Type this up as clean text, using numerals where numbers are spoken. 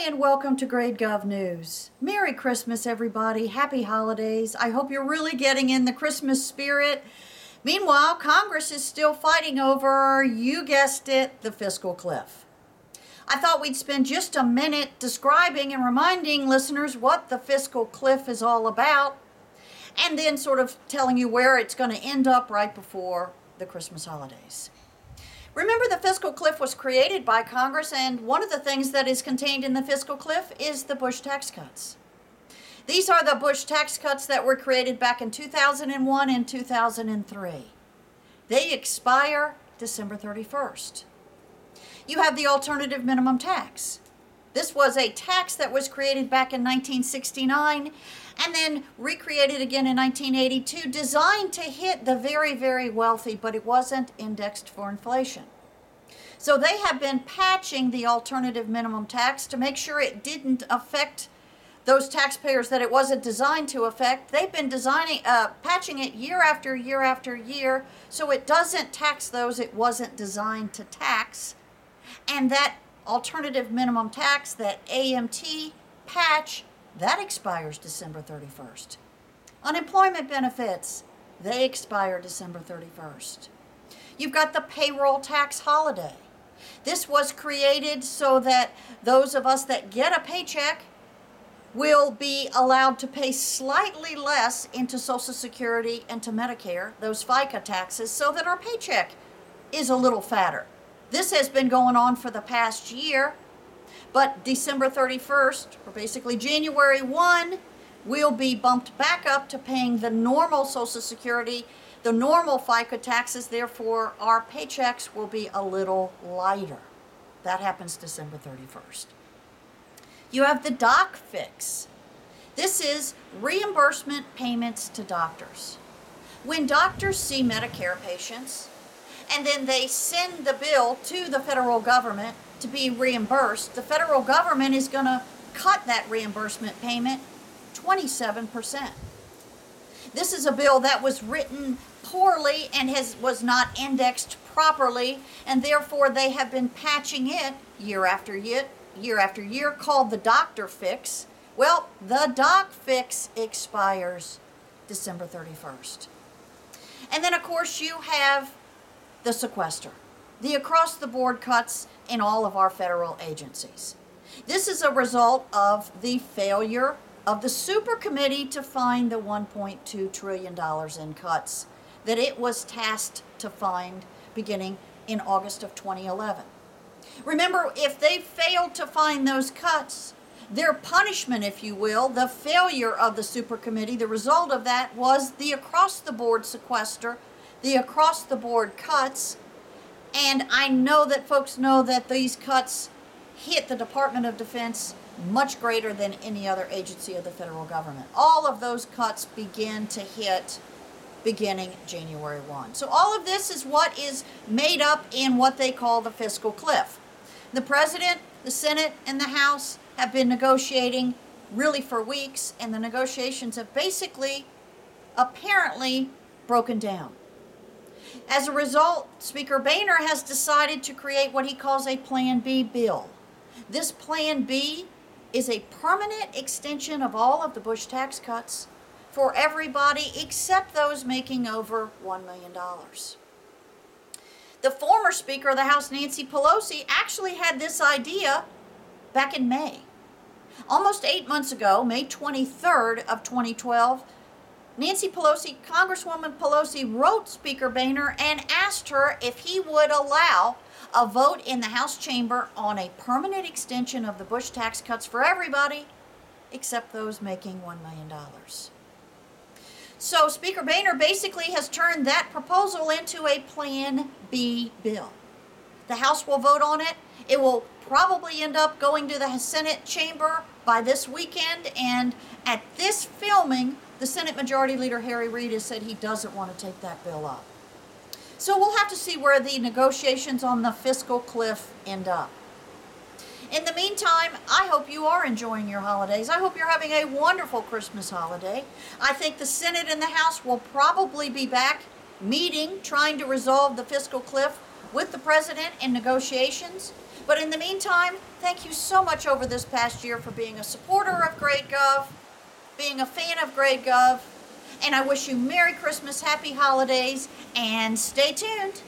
Hi, and welcome to Grade Gov News. Merry Christmas, everybody. Happy holidays. I hope you're really getting in the Christmas spirit. Meanwhile, Congress is still fighting over, you guessed it, the fiscal cliff. I thought we'd spend just a minute describing and reminding listeners what the fiscal cliff is all about, and then sort of telling you where it's going to end up right before the Christmas holidays. Remember, the fiscal cliff was created by Congress, and one of the things that is contained in the fiscal cliff is the Bush tax cuts. These are the Bush tax cuts that were created back in 2001 and 2003. They expire December 31st. You have the alternative minimum tax. This was a tax that was created back in 1969 and then recreated again in 1982, designed to hit the very, very wealthy, but it wasn't indexed for inflation. So they have been patching the alternative minimum tax to make sure it didn't affect those taxpayers that it wasn't designed to affect. They've been patching it year after year after year, so it doesn't tax those it wasn't designed to tax. And that alternative minimum tax, that AMT patch, that expires December 31st. Unemployment benefits, they expire December 31st. You've got the payroll tax holiday. This was created so that those of us that get a paycheck will be allowed to pay slightly less into Social Security and to Medicare, those FICA taxes, so that our paycheck is a little fatter. This has been going on for the past year, but December 31st, or basically January 1, we'll be bumped back up to paying the normal Social Security, the normal FICA taxes. Therefore, our paychecks will be a little lighter. That happens December 31st. You have the doc fix. This is reimbursement payments to doctors. When doctors see Medicare patients, and then they send the bill to the federal government to be reimbursed, the federal government is going to cut that reimbursement payment 27%. This is a bill that was written poorly and was not indexed properly, and therefore they have been patching it year after year, called the doctor fix. Well, the doc fix expires December 31st. And then, of course, you have the sequester, the across-the-board cuts in all of our federal agencies. This is a result of the failure of the super committee to find the $1.2 trillion in cuts that it was tasked to find beginning in August of 2011. Remember, if they failed to find those cuts, their punishment, if you will, the failure of the super committee, the result of that was the across-the-board sequester, the across-the-board cuts. And I know that folks know that these cuts hit the Department of Defense much greater than any other agency of the federal government. All of those cuts begin to hit beginning January 1. So all of this is what is made up in what they call the fiscal cliff. The President, the Senate, and the House have been negotiating really for weeks, and the negotiations have basically, apparently, broken down. As a result, Speaker Boehner has decided to create what he calls a Plan B bill. This Plan B is a permanent extension of all of the Bush tax cuts for everybody except those making over $1 million. The former Speaker of the House, Nancy Pelosi, actually had this idea back in May. Almost 8 months ago, May 23rd of 2012, Nancy Pelosi, Congresswoman Pelosi, wrote Speaker Boehner and asked her if he would allow a vote in the House chamber on a permanent extension of the Bush tax cuts for everybody except those making $1 million. So Speaker Boehner basically has turned that proposal into a Plan B bill. The House will vote on it. It will probably end up going to the Senate chamber by this weekend, and at this filming, the Senate Majority Leader Harry Reid has said he doesn't want to take that bill up. So we'll have to see where the negotiations on the fiscal cliff end up. In the meantime, I hope you are enjoying your holidays. I hope you're having a wonderful Christmas holiday. I think the Senate and the House will probably be back meeting, trying to resolve the fiscal cliff with the President in negotiations. But in the meantime, thank you so much over this past year for being a supporter of Great Gov, being a fan of Great Gov, and I wish you Merry Christmas, Happy Holidays, and stay tuned.